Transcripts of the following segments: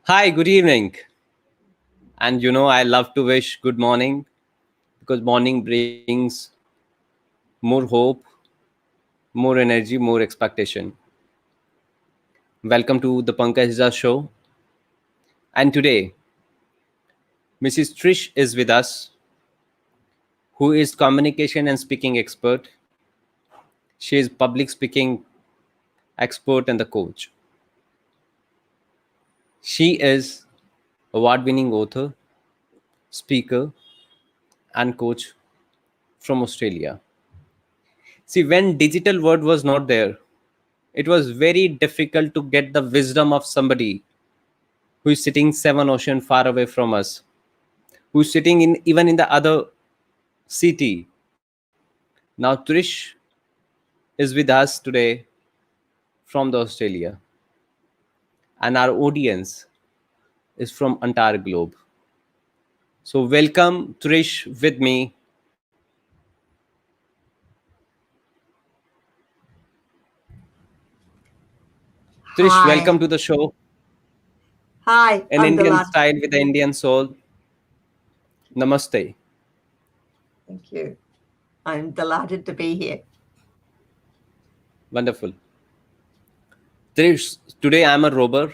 Hi, good evening. And I love to wish good morning because morning brings more hope, more energy, more expectation. Welcome to the Pankaj show. And today, Mrs. Trish is with us, who is communication and speaking expert. She is public speaking expert and the coach. She is award-winning author, speaker, and coach from Australia. See, when digital word was not there, it was very difficult to get the wisdom of somebody who is sitting seven ocean far away from us, who's sitting in even in the other city. Now Trish is with us today from the Australia, and our audience is from entire globe. So welcome Trish with me. Trish, welcome Hi. to the show. Hi, An I'm Indian delighted. style with the Indian soul. Namaste. Thank you. I'm delighted to be here. Wonderful. Trish, today I'm a robber,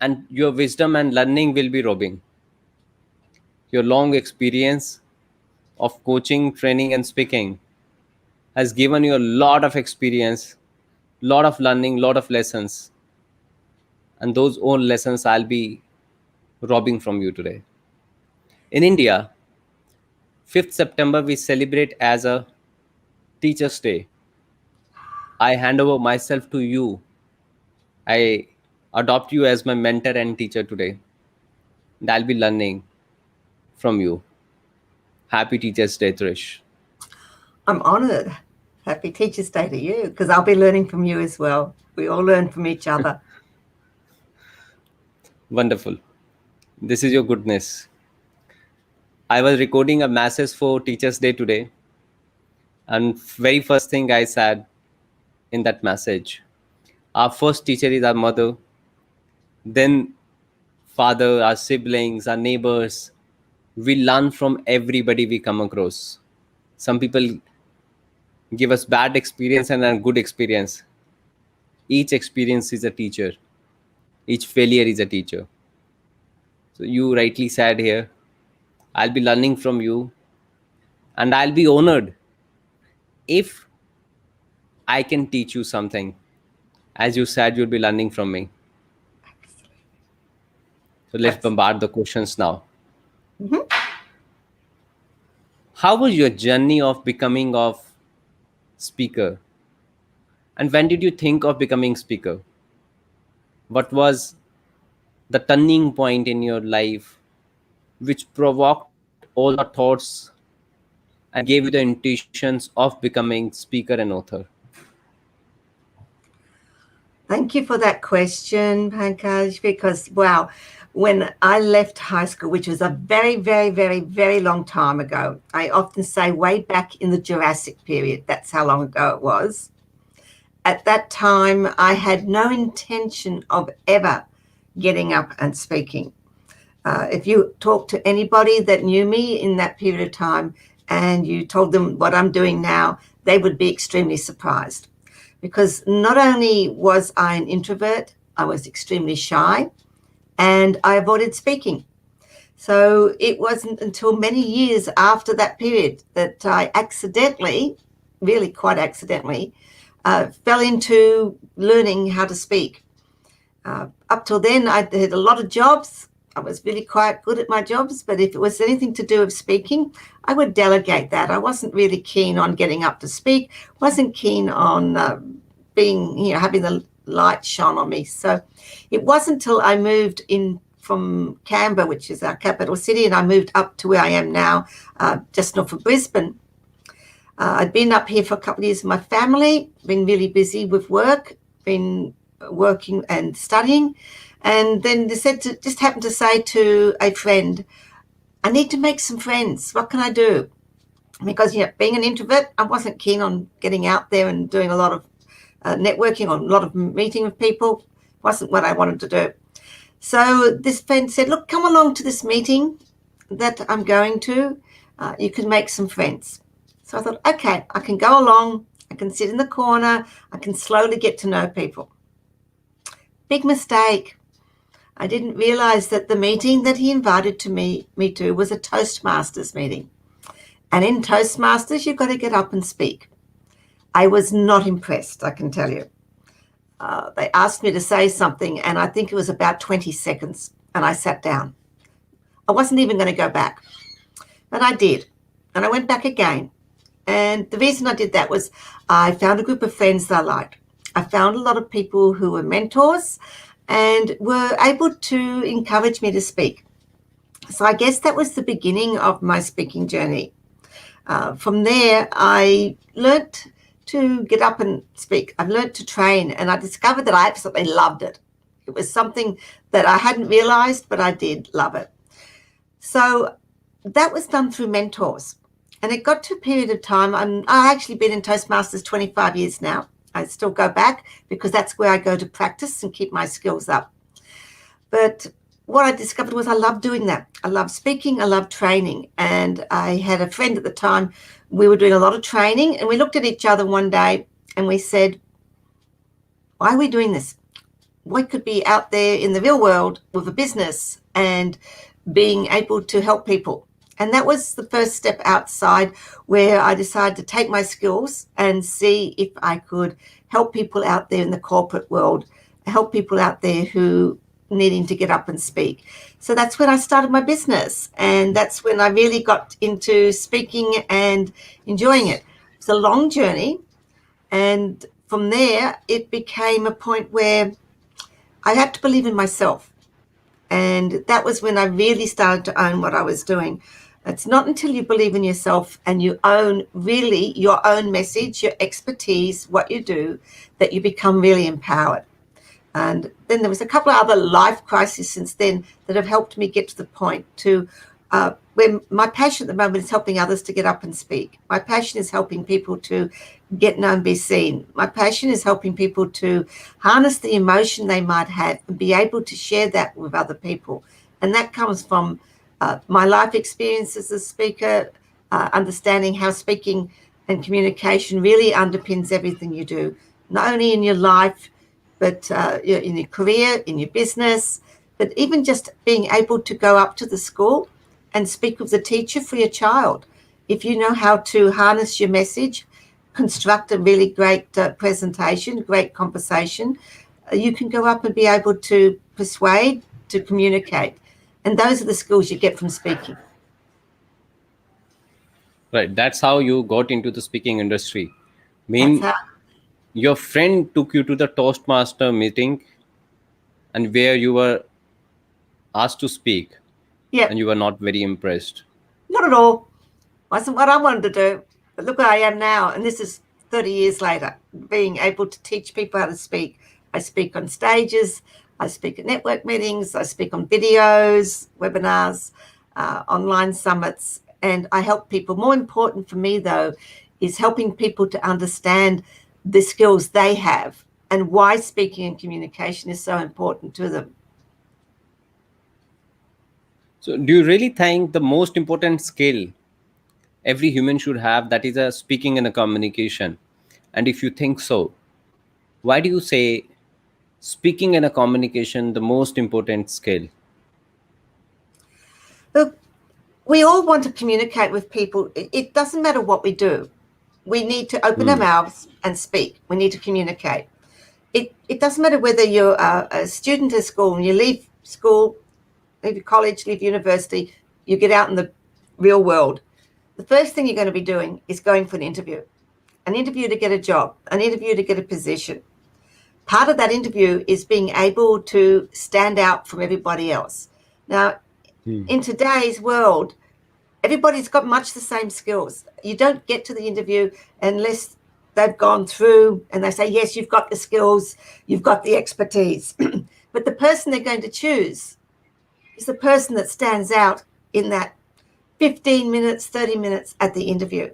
and your wisdom and learning will be robbing. Your long experience of coaching, training, and speaking has given you a lot of experience, lot of learning, lot of lessons, and those own lessons I'll be robbing from you today. In India, 5th September we celebrate as a Teachers' Day. I hand over myself to you. I adopt you as my mentor and teacher today. And I'll be learning from you. Happy Teachers' Day, Trish. I'm honored. Happy Teachers' Day to you because I'll be learning from you as well. We all learn from each other. Wonderful. This is your goodness. I was recording a message for Teachers' Day today, and very first thing I said in that message, our first teacher is our mother, then father, our siblings, our neighbors. We learn from everybody we come across. Some people give us bad experience and a good experience. Each experience is a teacher. Each failure is a teacher. So you rightly said here, I'll be learning from you, and I'll be honored if I can teach you something. As you said, you'll be learning from me. So let's That's bombard the questions now. mhm. How was your journey of becoming of speaker? And when did you think of becoming speaker? What was the turning point in your life which provoked all the thoughts and gave you the intuitions of becoming speaker and author? Thank you for that question, Pankaj, because wow, when I left high school, which was a very, very, very, very long time ago, I often say way back in the Jurassic period, that's how long ago it was. At that time, I had no intention of ever getting up and speaking. If you talk to anybody that knew me in that period of time and you told them what I'm doing now, they would be extremely surprised. Because not only was I an introvert, I was extremely shy and I avoided speaking. So it wasn't until many years after that period that I accidentally, really quite accidentally, fell into learning how to speak. Up till then, I had a lot of jobs. I was really quite good at my jobs, but if it was anything to do with speaking, I would delegate that. I wasn't really keen on getting up to speak, wasn't keen on having the light shone on me. So it wasn't until I moved in from Canberra, which is our capital city, and I moved up to where I am now, just north of Brisbane. I'd been up here for a couple of years with my family, been really busy with work, been working and studying. And then just happened to say to a friend, I need to make some friends. What can I do? Because, being an introvert, I wasn't keen on getting out there and doing a lot of networking or a lot of meeting with people. Wasn't what I wanted to do. So this friend said, look, come along to this meeting that I'm going to. You can make some friends. So I thought, okay, I can go along. I can sit in the corner. I can slowly get to know people. Big mistake. I didn't realize that the meeting that he invited me to was a Toastmasters meeting. And in Toastmasters, you've got to get up and speak. I was not impressed, I can tell you. They asked me to say something, and I think it was about 20 seconds, and I sat down. I wasn't even going to go back, but I did, and I went back again. And the reason I did that was I found a group of friends that I liked. I found a lot of people who were mentors and were able to encourage me to speak. So I guess that was the beginning of my speaking journey. From there, I learnt to get up and speak. I've learnt to train, and I discovered that I absolutely loved it. It was something that I hadn't realized, but I did love it. So that was done through mentors. And it got to a period of time. I've actually been in Toastmasters 25 years now. I still go back because that's where I go to practice and keep my skills up. But what I discovered was I love doing that. I love speaking. I love training. And I had a friend at the time. We were doing a lot of training, and we looked at each other one day and we said, why are we doing this? We could be out there in the real world with a business and being able to help people. And that was the first step outside, where I decided to take my skills and see if I could help people out there in the corporate world, help people out there who needing to get up and speak. So that's when I started my business, and that's when I really got into speaking and enjoying it. It's a long journey, and from there it became a point where I had to believe in myself, and that was when I really started to own what I was doing. It's not until you believe in yourself and you own really your own message, your expertise, what you do, that you become really empowered. And then there was a couple of other life crises since then that have helped me get to the point to where my passion at the moment is helping others to get up and speak. My passion is helping people to get known, be seen. My passion is helping people to harness the emotion they might have and be able to share that with other people. And that comes from my life experience as a speaker, understanding how speaking and communication really underpins everything you do, not only in your life, but in your career, in your business, but even just being able to go up to the school and speak with the teacher for your child. If you know how to harness your message, construct a really great presentation, great conversation, you can go up and be able to persuade, to communicate. And those are the skills you get from speaking. Right. That's how you got into the speaking industry. That's Mean how. your friend took you to the Toastmaster meeting, and where you were asked to speak, Yeah, and you were not very impressed. not at all. Wasn't what I wanted to do. But look where I am now. And this is 30 years later, being able to teach people how to speak. I speak on stages. I speak at network meetings. I speak on videos, webinars, online summits. And I help people. More important for me, though, is helping people to understand the skills they have and why speaking and communication is so important to them. So, do you really think the most important skill every human should have, that is a speaking and a communication? And if you think so, why do you say speaking and a communication the most important skill? Look, we all want to communicate with people. It doesn't matter what we do. We need to open our Hmm. mouths and speak. We need to communicate. It doesn't matter whether you're a student at school and you leave school, leave college, leave university, you get out in the real world. The first thing you're going to be doing is going for an interview to get a job, an interview to get a position. Part of that interview is being able to stand out from everybody else. Now, in today's world, everybody's got much the same skills. You don't get to the interview unless they've gone through and they say, yes, you've got the skills, you've got the expertise. But the person they're going to choose is the person that stands out in that 15 minutes, 30 minutes at the interview.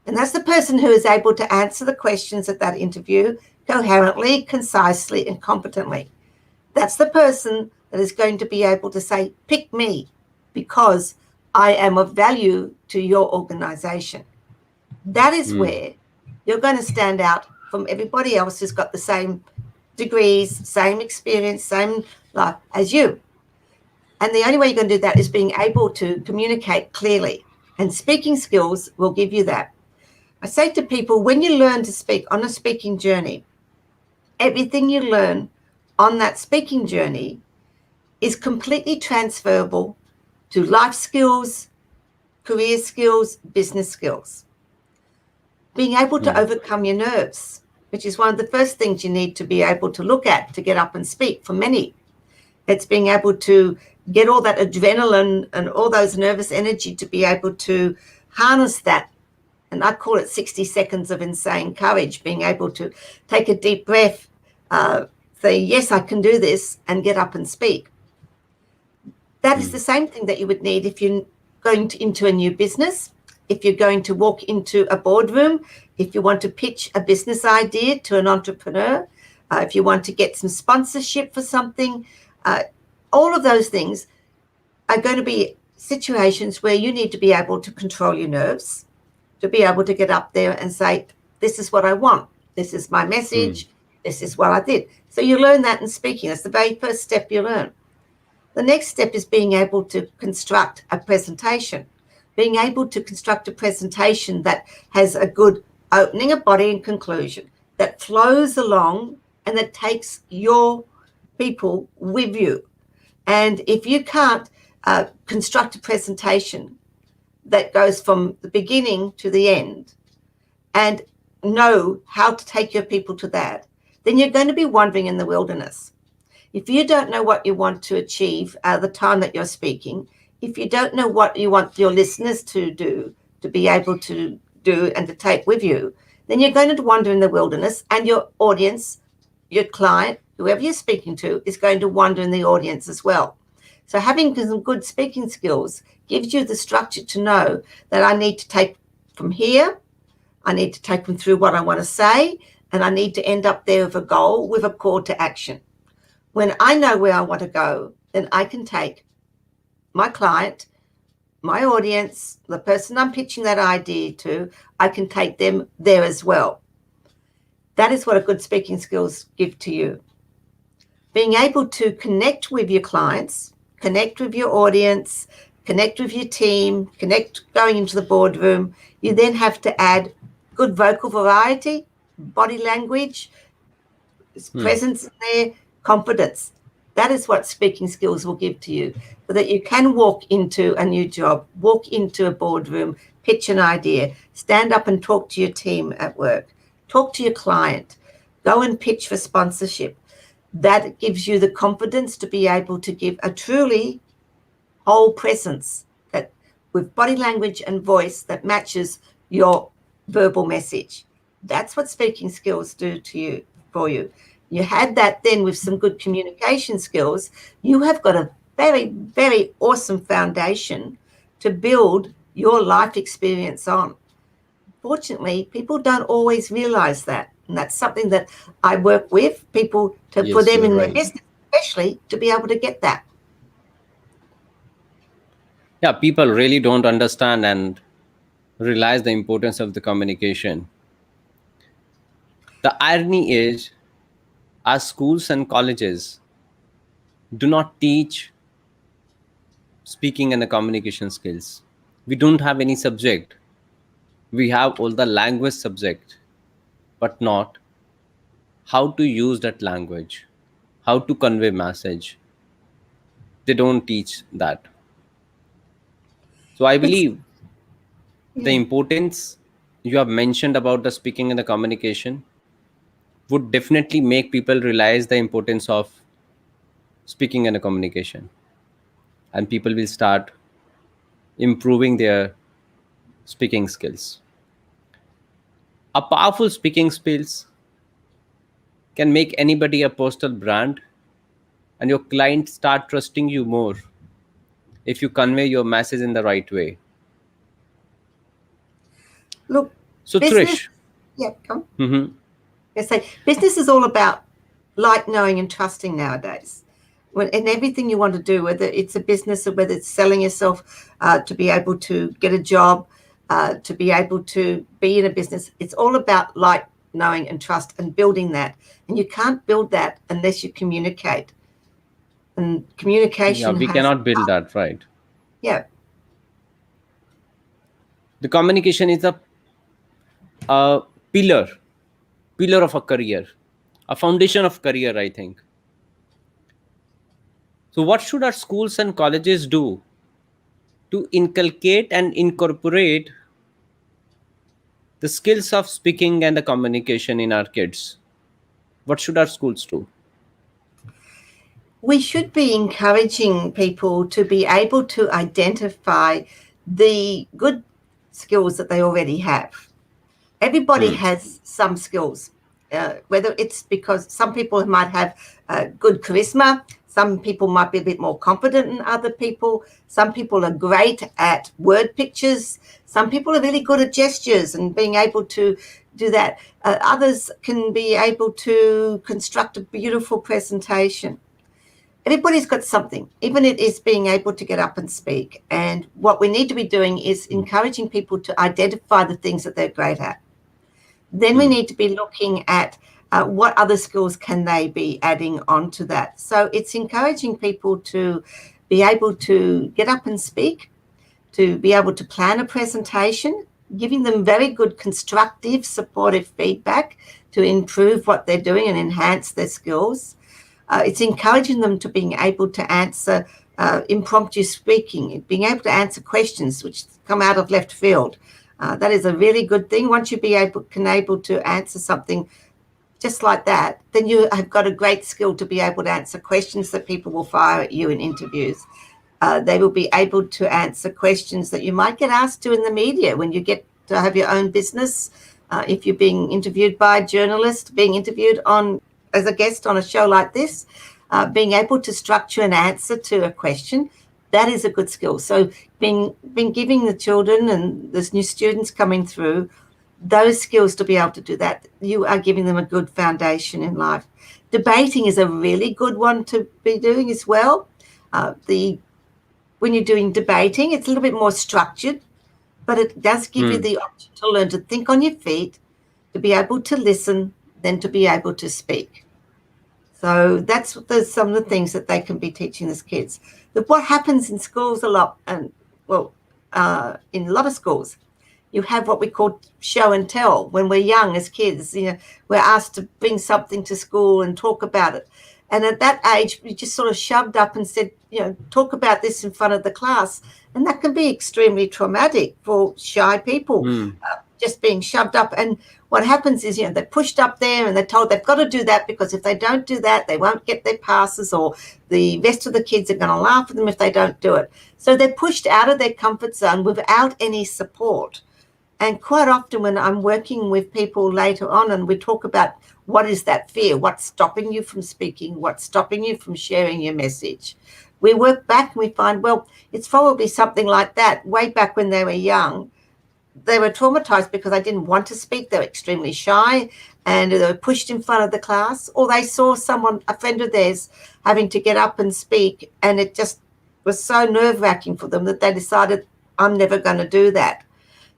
And that's the person who is able to answer the questions at that interview coherently, concisely, and competently. That's the person that is going to be able to say, pick me because I am of value to your organization. That is where you're going to stand out from everybody else who's got the same degrees, same experience, same life as you. And the only way you're going to do that is being able to communicate clearly. And speaking skills will give you that. I say to people, when you learn to speak on a speaking journey, everything you learn on that speaking journey is completely transferable to life skills, career skills, business skills. Being able to overcome your nerves, which is one of the first things you need to be able to look at to get up and speak for many. It's being able to get all that adrenaline and all those nervous energy to be able to harness that. And I call it 60 seconds of insane courage, being able to take a deep breath, say, yes, I can do this, and get up and speak. That is the same thing that you would need if you're going into a new business, if you're going to walk into a boardroom, if you want to pitch a business idea to an entrepreneur, if you want to get some sponsorship for something. All of those things are going to be situations where you need to be able to control your nerves, to be able to get up there and say, this is what I want. This is my message. This is what I did. So you learn that in speaking. That's the very first step you learn. The next step is being able to construct a presentation, being able to construct a presentation that has a good opening, a body, and conclusion, that flows along and that takes your people with you. And if you can't construct a presentation that goes from the beginning to the end and know how to take your people to that, then you're going to be wandering in the wilderness. If you don't know what you want to achieve at the time that you're speaking, if you don't know what you want your listeners to do, to be able to do and to take with you, then you're going to wander in the wilderness, and your audience, your client, whoever you're speaking to, is going to wander in the audience as well. So having some good speaking skills gives you the structure to know that I need to take from here, I need to take them through what I want to say, and I need to end up there with a goal, with a call to action. When I know where I want to go, then I can take my client, my audience, the person I'm pitching that idea to, I can take them there as well. That is what a good speaking skills give to you. Being able to connect with your clients, connect with your audience, connect with your team, connect going into the boardroom. You then have to add good vocal variety, body language, presence in there, confidence. That is what speaking skills will give to you, so that you can walk into a new job, walk into a boardroom, pitch an idea, stand up and talk to your team at work, talk to your client, go and pitch for sponsorship. That gives you the confidence to be able to give a truly whole presence that with body language and voice that matches your verbal message. That's what speaking skills do to you, for you. You had that then with some good communication skills. You have got a very, very awesome foundation to build your life experience on. Fortunately, people don't always realize that. And that's something that I work with people to, for Yes, them you're in their right. business, especially to be able to get that. Yeah, people really don't understand and realize the importance of the communication. The irony is, our schools and colleges do not teach speaking and the communication skills. We don't have any subject. We have all the language subject, but not how to use that language, how to convey message. They don't teach that. So I It's believe the yeah. importance you have mentioned about the speaking and the communication would definitely make people realize the importance of speaking and the communication, and people will start improving their speaking skills. A powerful speaking skills can make anybody a personal brand, and your clients start trusting you more if you convey your message in the right way. Look, So business, Trish, yeah, come. mhm, I say business is all about like, knowing, and trusting nowadays. in everything you want to do, whether it's a business or whether it's selling yourself, to be able to get a job, to be able to be in a business, it's all about like, knowing and trust and building that. And you can't build that unless you communicate. And Yeah, communication we has, cannot build that, right? yeah, The communication is a pillar, pillar of a career, a foundation of career, I think. So, what should our schools and colleges do to inculcate and incorporate the skills of speaking and the communication in our kids? What should our schools do? we should be encouraging people to be able to identify the good skills that they already have. Everybody Hmm. has some skills, whether it's because some people might have good charisma, some people might be a bit more confident than other people, some people are great at word pictures, some people are really good at gestures and being able to do that. Others can be able to construct a beautiful presentation. Everybody's got something, even it is being able to get up and speak. And what we need to be doing is encouraging people to identify the things that they're great at. Then we Hmm. need to be looking at what other skills can they be adding on to that. So it's encouraging people to be able to get up and speak, to be able to plan a presentation, giving them very good constructive, supportive feedback to improve what they're doing and enhance their skills. It's encouraging them to being able to answer impromptu speaking, being able to answer questions which come out of left field. That is a really good thing. Once you can able to answer something just like that, then you have got a great skill to be able to answer questions that people will fire at you in interviews. They will be able to answer questions that you might get asked to in the media when you get to have your own business. If you're being interviewed by a journalist, being interviewed on as a guest on a show like this, being able to structure an answer to a question, that is a good skill. So being giving the children and there's new students coming through those skills to be able to do that, you are giving them a good foundation in life. Debating is a really good one to be doing as well. When you're doing debating, it's a little bit more structured, but it does give you Hmm. the option to learn to think on your feet, to be able to listen, then to be able to speak. So that's some of the things that they can be teaching these kids. But what happens in schools a lot, and well, in a lot of schools, you have what we call show and tell. When we're young as kids, we're asked to bring something to school and talk about it. And at that age, we just sort of shoved up and said, talk about this in front of the class. And that can be extremely traumatic for shy people, Hmm. just being shoved up. And what happens is, they're pushed up there and they're told they've got to do that because if they don't do that, they won't get their passes or the rest of the kids are going to laugh at them if they don't do it. So they're pushed out of their comfort zone without any support. And quite often when I'm working with people later on and we talk about what is that fear, what's stopping you from speaking, what's stopping you from sharing your message, we work back and we find, well, it's probably something like that. Way back when they were young, they were traumatized because they didn't want to speak. They were extremely shy and they were pushed in front of the class, or they saw a friend of theirs, having to get up and speak, and it just was so nerve-wracking for them that they decided, I'm never going to do that.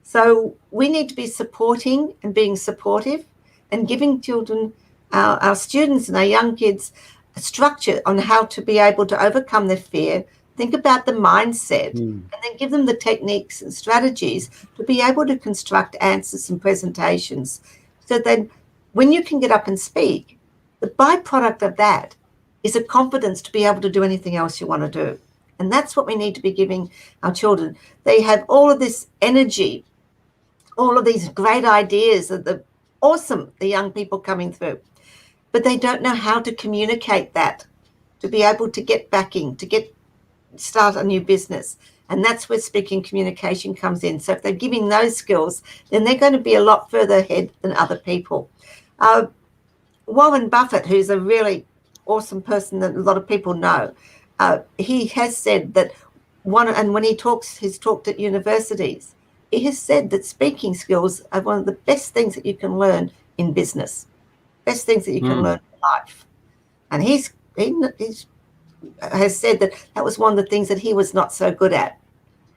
So we need to be supporting and being supportive and giving children, our students and our young kids, a structure on how to be able to overcome their fear, think about the mindset, Hmm. and then give them the techniques and strategies to be able to construct answers and presentations. So then when you can get up and speak, the byproduct of that is a confidence to be able to do anything else you want to do. And that's what we need to be giving our children. They have all of this energy, all of these great ideas, the young people coming through, but they don't know how to communicate that, to be able to get backing, to start a new business. And that's where speaking communication comes in. So if they're giving those skills, then they're going to be a lot further ahead than other people. Warren Buffett, who's a really awesome person that a lot of people know, he has said that when he's talked at universities, he has said that speaking skills are one of the best things that you can learn in business, best things that you can Hmm. learn in life. And he's has said that that was one of the things that he was not so good at.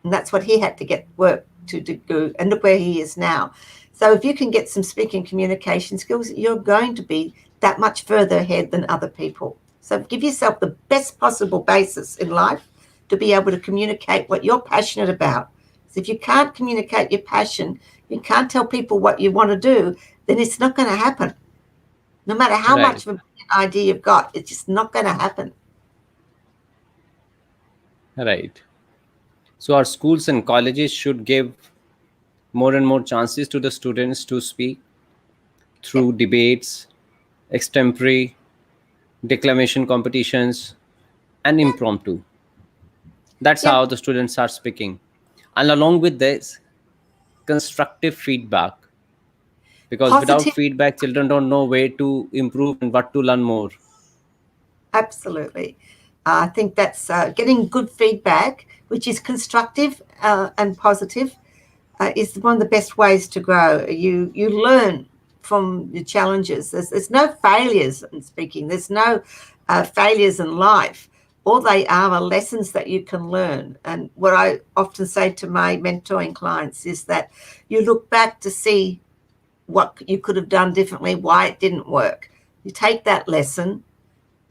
And that's what he had to get work to do. And look where he is now. So if you can get some speaking communication skills, you're going to be that much further ahead than other people. So give yourself the best possible basis in life to be able to communicate what you're passionate about. So if you can't communicate your passion, you can't tell people what you want to do, then it's not going to happen. No matter how Right. much of an idea you've got, it's just not going to happen. Right. So our schools and colleges should give more and more chances to the students to speak Yep. through debates, extempore, declamation competitions, and Yep. impromptu. That's Yep. how the students start speaking. And along with this, constructive feedback. Because without Positive. feedback, children don't know where to improve and what to learn more. Absolutely. I think that's getting good feedback, which is constructive and positive, is one of the best ways to grow. You learn from your challenges. There's no failures in speaking. There's no failures in life. All they are lessons that you can learn. And what I often say to my mentoring clients is that you look back to see what you could have done differently, why it didn't work. You take that lesson,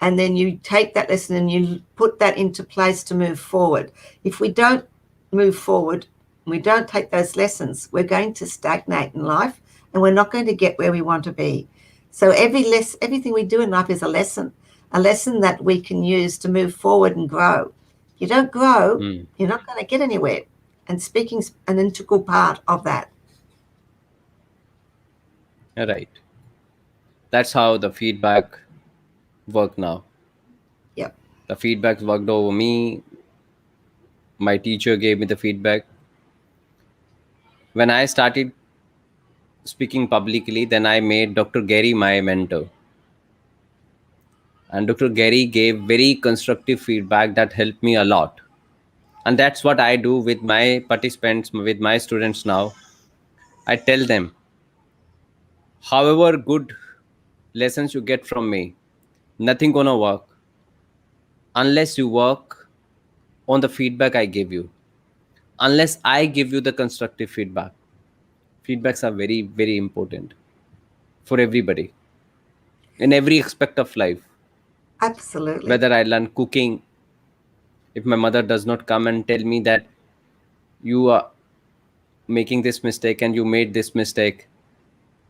and then you take that lesson and you put that into place to move forward. If we don't move forward, we don't take those lessons, we're going to stagnate in life and we're not going to get where we want to be. So everything we do in life is a lesson that we can use to move forward and grow. If you don't grow, Hmm. you're not going to get anywhere. And speaking's an integral part of that. Right. That's how the feedback work now. Yep. The feedback worked over me. My teacher gave me the feedback. When I started speaking publicly, then I made Dr. Gary my mentor. And Dr. Gary gave very constructive feedback that helped me a lot. And that's what I do with my participants, with my students now. I tell them, however good lessons you get from me, nothing gonna work unless you work on the feedback I give you. Unless I give you the constructive feedback. Feedbacks are very, very important for everybody in every aspect of life. Absolutely. Whether I learn cooking, if my mother does not come and tell me that you are making this mistake and you made this mistake,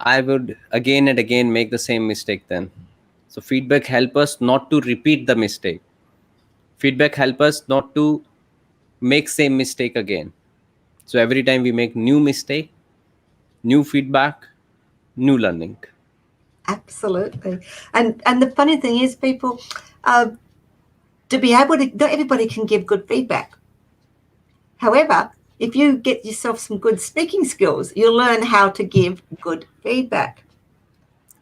I would again and again make the same mistake then. So feedback help us not to repeat the mistake. Feedback help us not to make same mistake again. So every time we make new mistake, new feedback, new learning. Absolutely. And the funny thing is, people, to be able to, not everybody can give good feedback. However, if you get yourself some good speaking skills, you'll learn how to give good feedback.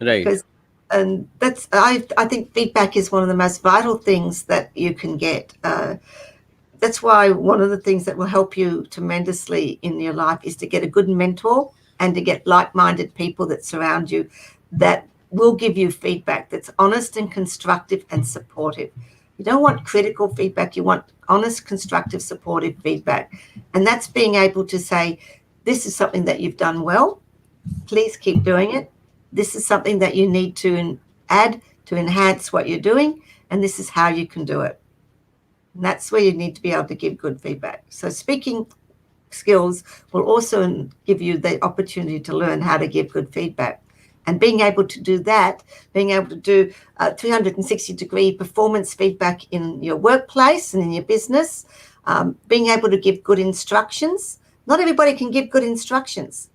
Right. Because, and that's, I think feedback is one of the most vital things that you can get. That's why one of the things that will help you tremendously in your life is to get a good mentor and to get like-minded people that surround you that will give you feedback that's honest and constructive and supportive. You don't want critical feedback. You want honest, constructive, supportive feedback. And that's being able to say, this is something that you've done well. Please keep doing it. This is something that you need to add to enhance what you're doing. And this is how you can do it. And that's where you need to be able to give good feedback. So speaking skills will also give you the opportunity to learn how to give good feedback. And being able to do that, being able to do 360-degree performance feedback in your workplace and in your business, being able to give good instructions. Not everybody can give good instructions.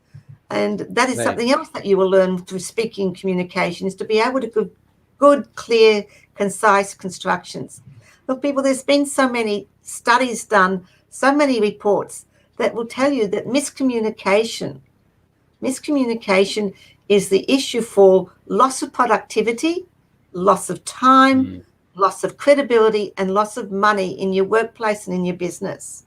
And that is Right. something else that you will learn through speaking communication, is to be able to give good, clear, concise constructions. Look, people, there's been so many studies done, so many reports that will tell you that miscommunication is the issue for loss of productivity, loss of time, loss of credibility, and loss of money in your workplace and in your business.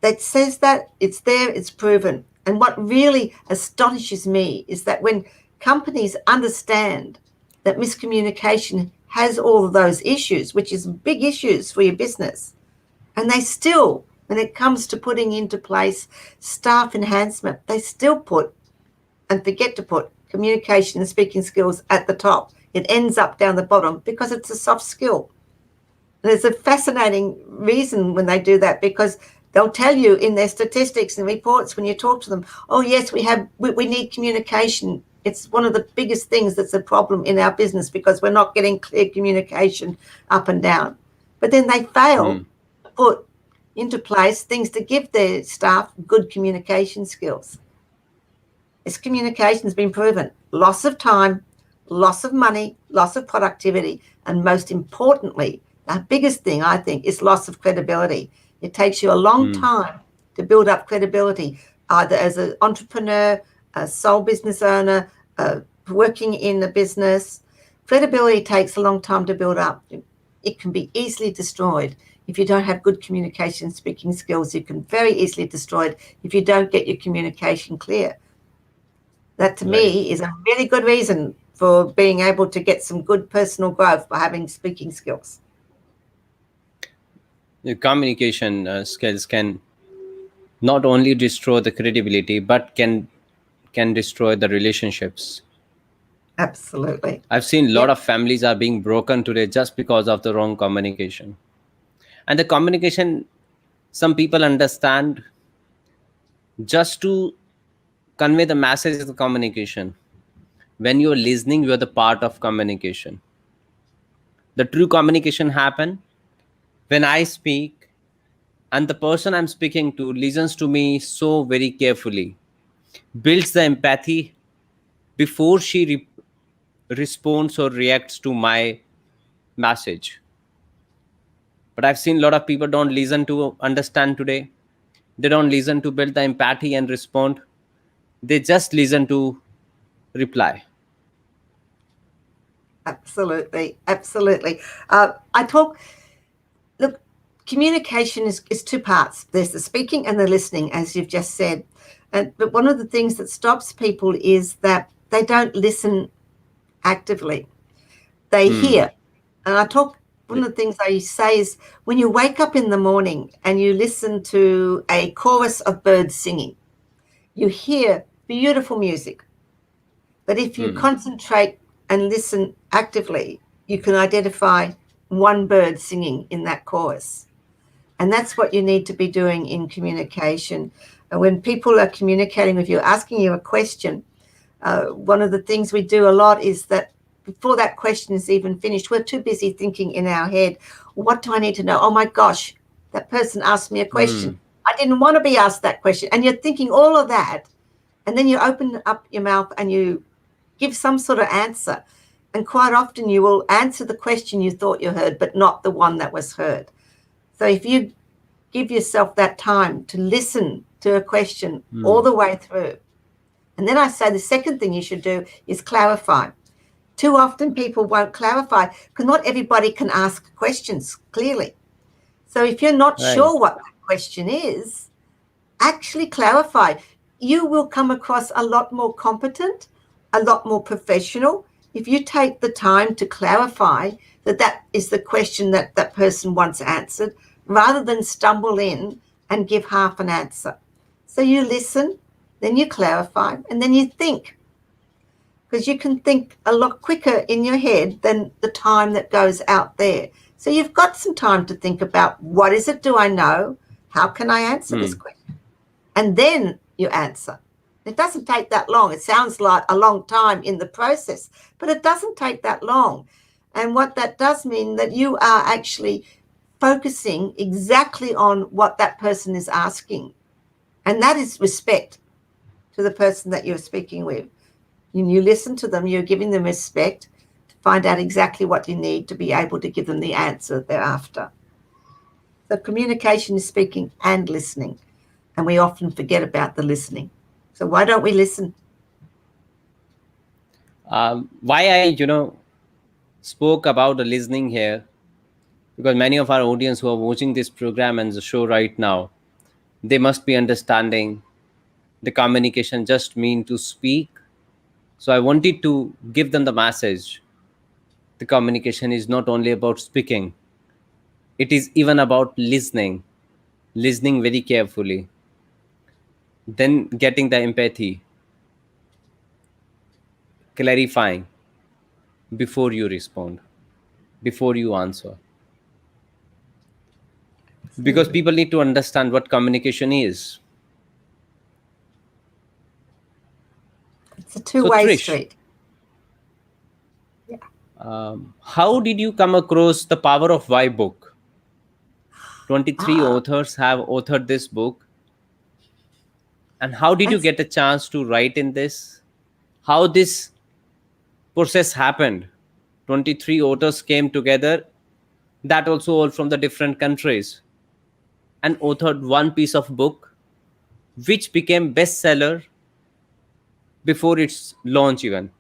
That says that, it's there, it's proven. And what really astonishes me is that when companies understand that miscommunication has all of those issues, which is big issues for your business. And they still, when it comes to putting into place staff enhancement, they still put and forget to put communication and speaking skills at the top. It ends up down the bottom because it's a soft skill. There's a fascinating reason when they do that, because they'll tell you in their statistics and reports when you talk to them, oh yes, we need communication. It's one of the biggest things that's a problem in our business because we're not getting clear communication up and down. But then they fail to put into place things to give their staff good communication skills. This communication has been proven. Loss of time, loss of money, loss of productivity, and most importantly, the biggest thing, I think, is loss of credibility. It takes you a long time to build up credibility, either as an entrepreneur, a sole business owner, working in a business. Credibility takes a long time to build up. It can be easily destroyed. If you don't have good communication speaking skills, you can very easily destroy it if you don't get your communication clear. That to me is a really good reason for being able to get some good personal growth by having speaking skills. The communication skills can not only destroy the credibility, but can destroy the relationships. Absolutely. I've seen a lot of families are being broken today just because of the wrong communication. And the communication, some people understand just to convey the message of the communication. When you're listening, you're the part of communication. The true communication happen when I speak and the person I'm speaking to listens to me so very carefully, builds the empathy before she responds or reacts to my message. But I've seen a lot of people don't listen to understand today. They don't listen to build the empathy and respond. They just listen to reply. Absolutely. Look, communication is two parts. There's the speaking and the listening, as you've just said. But one of the things that stops people is that they don't listen actively. They hear. And one of the things I say is when you wake up in the morning and you listen to a chorus of birds singing, you hear beautiful music. But if you concentrate and listen actively, you can identify one bird singing in that chorus. And that's what you need to be doing in communication. When people are communicating with you, asking you a question, one of the things we do a lot is that before that question is even finished, we're too busy thinking in our head, what do I need to know? Oh my gosh, that person asked me a question. I didn't want to be asked that question. And you're thinking all of that. And then you open up your mouth and you give some sort of answer. And quite often you will answer the question you thought you heard, but not the one that was heard. So if you give yourself that time to listen to a question all the way through. And then I say the second thing you should do is clarify. Too often people won't clarify because not everybody can ask questions clearly. So if you're not sure what that question is, actually clarify. You will come across a lot more competent, a lot more professional if you take the time to clarify that is the question that that person wants answered, rather than stumble in and give half an answer. So you listen, then you clarify, and then you think. Because you can think a lot quicker in your head than the time that goes out there. So you've got some time to think about, what is it do I know? How can I answer this question? And then you answer. It doesn't take that long. It sounds like a long time in the process, but it doesn't take that long. And what that does mean that you are actually focusing exactly on what that person is asking. And that is respect to the person that you're speaking with. You listen to them, you're giving them respect to find out exactly what you need to be able to give them the answer they're after. So communication is speaking and listening. And we often forget about the listening. So why don't we listen? Why I, spoke about the listening here, because many of our audience who are watching this program and the show right now, they must be understanding the communication just mean to speak. So I wanted to give them the message the communication is not only about speaking, it is even about listening very carefully, then getting the empathy, clarifying before you respond, before you answer. Because Absolutely. people need to understand what communication is. It's a So, two-way Trish, street. Yeah. how did you come across the Power of Why book? 23 Ah, authors have authored this book. And how did you that's get a chance to write in this? How this process happened? 23 authors came together, that also all from the different countries, and authored one piece of book which became bestseller before its launch even.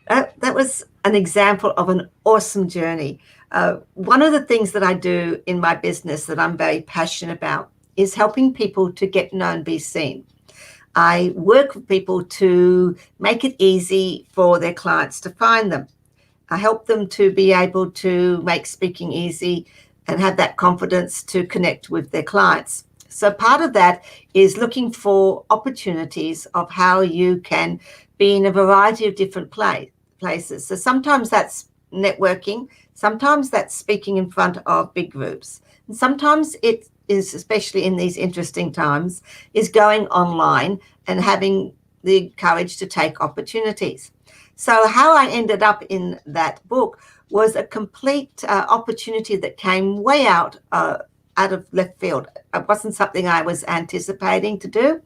that was an example of an awesome journey. One of the things that I do in my business that I'm very passionate about is helping people to get known, be seen. I work with people to make it easy for their clients to find them. I help them to be able to make speaking easy and have that confidence to connect with their clients. So part of that is looking for opportunities of how you can be in a variety of different places. So sometimes that's networking, sometimes that's speaking in front of big groups, and sometimes it is, especially in these interesting times, is going online and having the courage to take opportunities. So how I ended up in that book was a complete opportunity that came way out of left field. It wasn't something I was anticipating to do.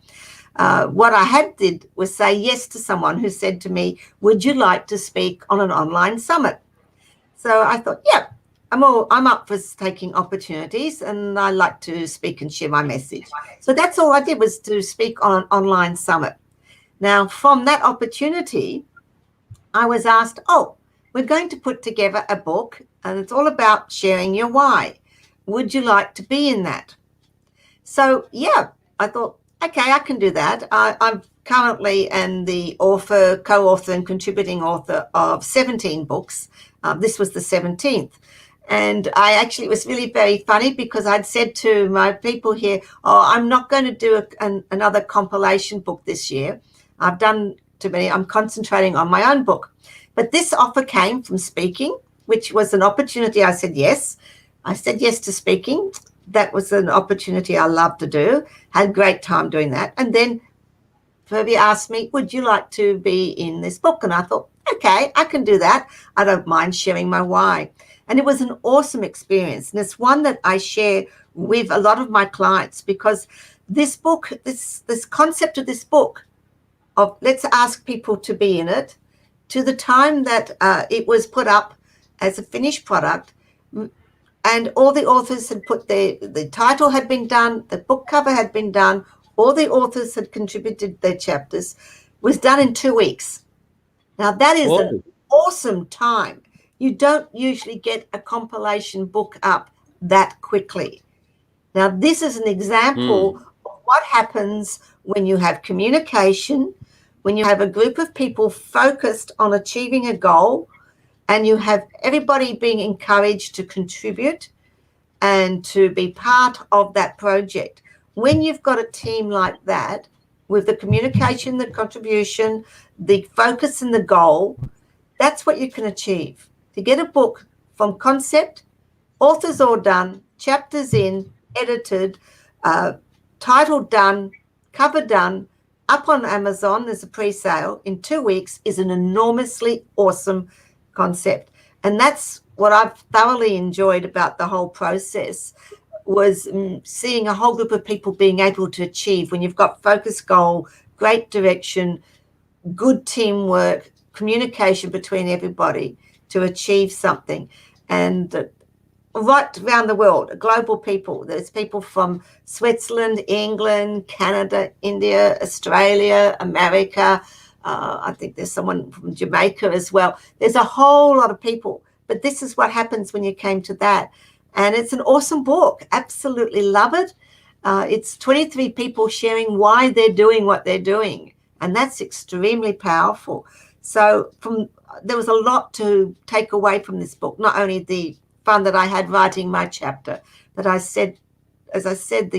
What I had did was say yes to someone who said to me, "Would you like to speak on an online summit?" So I thought, yeah, I'm up for taking opportunities, and I like to speak and share my message. So that's all I did, was to speak on an online summit. Now, from that opportunity, I was asked, "Oh, we're going to put together a book, and it's all about sharing your why. Would you like to be in that?" So, yeah, I thought, okay, I can do that. I'm currently the co-author and contributing author of 17 books. This was the 17th. And I actually, it was really very funny because I'd said to my people here, "Oh, I'm not going to do another compilation book this year. I've done too many. I'm concentrating on my own book." But this offer came from speaking, which was an opportunity. I said yes. I said yes to speaking. That was an opportunity I love to do. Had a great time doing that. And then Furby asked me, "Would you like to be in this book?" And I thought, okay, I can do that. I don't mind sharing my why. And it was an awesome experience. And it's one that I share with a lot of my clients, because this book, this concept of this book of let's ask people to be in it, to the time that it was put up as a finished product, and all the authors had put the title had been done, the book cover had been done, all the authors had contributed their chapters, was done in 2 weeks. Now that is an Oh, awesome time. You don't usually get a compilation book up that quickly. Now this is an example hmm. of what happens when you have communication, when you have a group of people focused on achieving a goal, and you have everybody being encouraged to contribute and to be part of that project. When you've got a team like that, with the communication, the contribution, the focus and the goal, that's what you can achieve. To get a book from concept, authors all done, chapters in, edited, title done, cover done, up on Amazon, there's a pre-sale in 2 weeks, is an enormously awesome concept. And that's what I've thoroughly enjoyed about the whole process, was seeing a whole group of people being able to achieve, when you've got focused goal, great direction, good teamwork, communication between everybody to achieve something. And right around the world, global people. There's people from Switzerland, England, Canada, India, Australia, America. I think there's someone from Jamaica as well. There's a whole lot of people. But this is what happens when you came to that. And it's an awesome book. Absolutely love it. It's 23 people sharing why they're doing what they're doing. And that's extremely powerful. So there was a lot to take away from this book, not only the fun that I had writing my chapter, but as I said,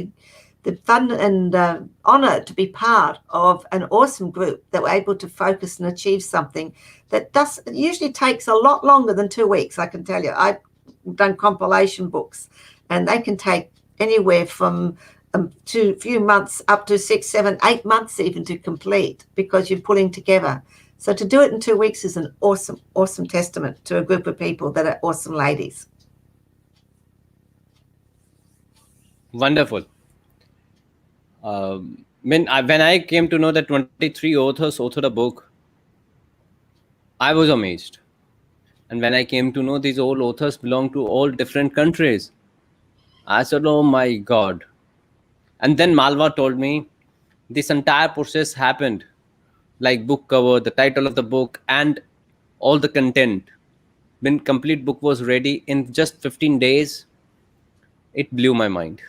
the fun and honor to be part of an awesome group that were able to focus and achieve something that usually takes a lot longer than 2 weeks. I can tell you, I've done compilation books, and they can take anywhere from to a few months up to 6, 7, 8 months even to complete, because you're pulling together. So to do it in 2 weeks is an awesome, awesome testament to a group of people that are awesome ladies. Wonderful. When I came to know that 23 authors authored a book, I was amazed. And when I came to know these all authors belong to all different countries, I said, oh my God. And then Malwa told me this entire process happened, like book cover, the title of the book, and all the content. When complete book was ready in just 15 days, it blew my mind.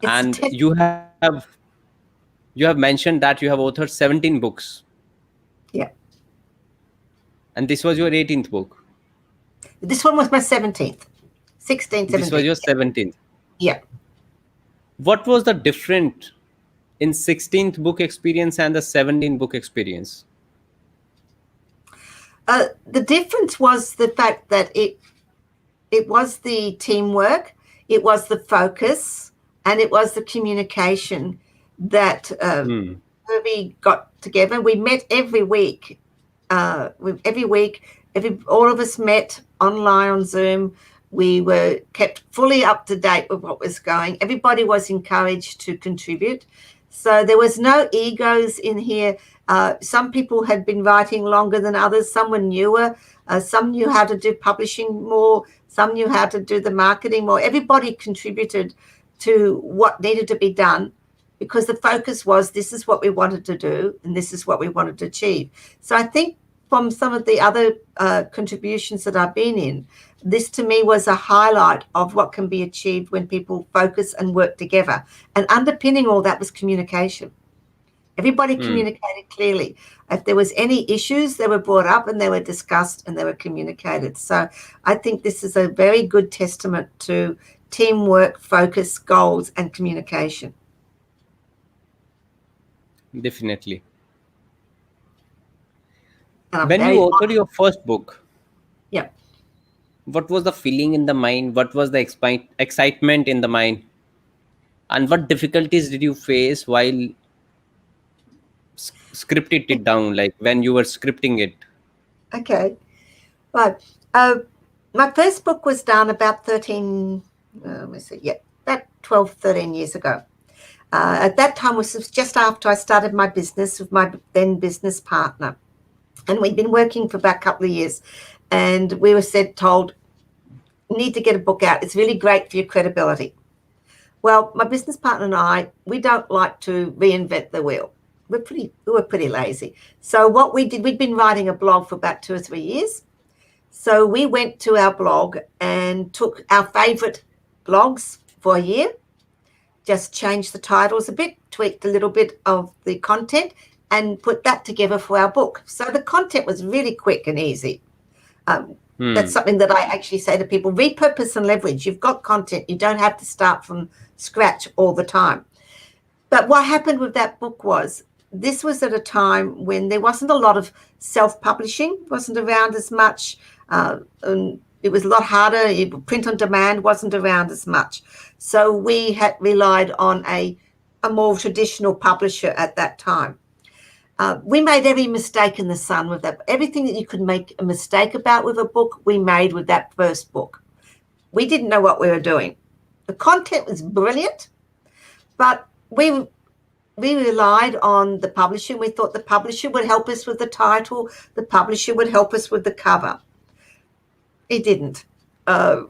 It's a And you have mentioned that you have authored 17 books, yeah. and this was your 18th book. This one was my 17th, 16th, This was 17th. your 17th. Yeah. What was the difference in 16th book experience and the 17th book experience? The difference was the fact that it was the teamwork, it was the focus, and it was the communication that we got together. We met every week. All of us met online on Zoom. We were kept fully up to date with what was going. Everybody was encouraged to contribute. So there was no egos in here. Some people had been writing longer than others. Some were newer. Some knew how to do publishing more. Some knew how to do the marketing more. Everybody contributed to what needed to be done, because the focus was, this is what we wanted to do and this is what we wanted to achieve. So I think from some of the other contributions that I've been in, this to me was a highlight of what can be achieved when people focus and work together. And underpinning all that was communication. Everybody communicated clearly. If there was any issues, they were brought up and they were discussed and they were communicated. So I think this is a very good testament to teamwork, focus, goals, and communication. Definitely. And When you authored your first book, yeah. what was the feeling in the mind? What was the excitement in the mind? And what difficulties did you face while scripted it down, like when you were scripting it? Okay. Right. My first book was done about 12, 13 years ago. At that time was just after I started my business with my then business partner. And we'd been working for about a couple of years. And we were told, you need to get a book out. It's really great for your credibility. Well, my business partner and I, we don't like to reinvent the wheel. We were pretty lazy. So what we did, we'd been writing a blog for about 2 or 3 years. So we went to our blog and took our favorite blogs for a year, just changed the titles a bit, tweaked a little bit of the content, and put that together for our book. So the content was really quick and easy. That's something that I actually say to people, repurpose and leverage. You've got content. You don't have to start from scratch all the time. But what happened with that book was, this was at a time when there wasn't a lot of self-publishing, wasn't around as much. And it was a lot harder. Print on demand wasn't around as much. So we had relied on a more traditional publisher at that time. We made every mistake in the sun with that. Everything that you could make a mistake about with a book, we made with that first book. We didn't know what we were doing. The content was brilliant, but we relied on the publisher. We thought the publisher would help us with the title. The publisher would help us with the cover. He didn't.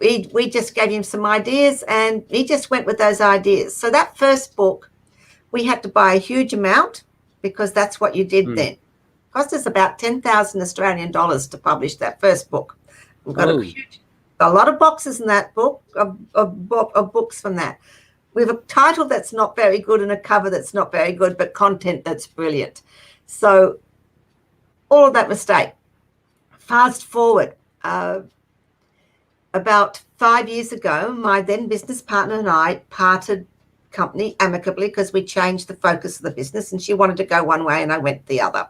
We just gave him some ideas and he just went with those ideas. So that first book, we had to buy a huge amount, because that's what you did then. It cost us about 10,000 Australian dollars to publish that first book. We've got a lot of boxes in that book, of books from that. We have a title that's not very good and a cover that's not very good, but content that's brilliant. So all of that mistake. Fast forward, about 5 years ago, my then business partner and I parted company amicably because we changed the focus of the business, and she wanted to go one way and I went the other.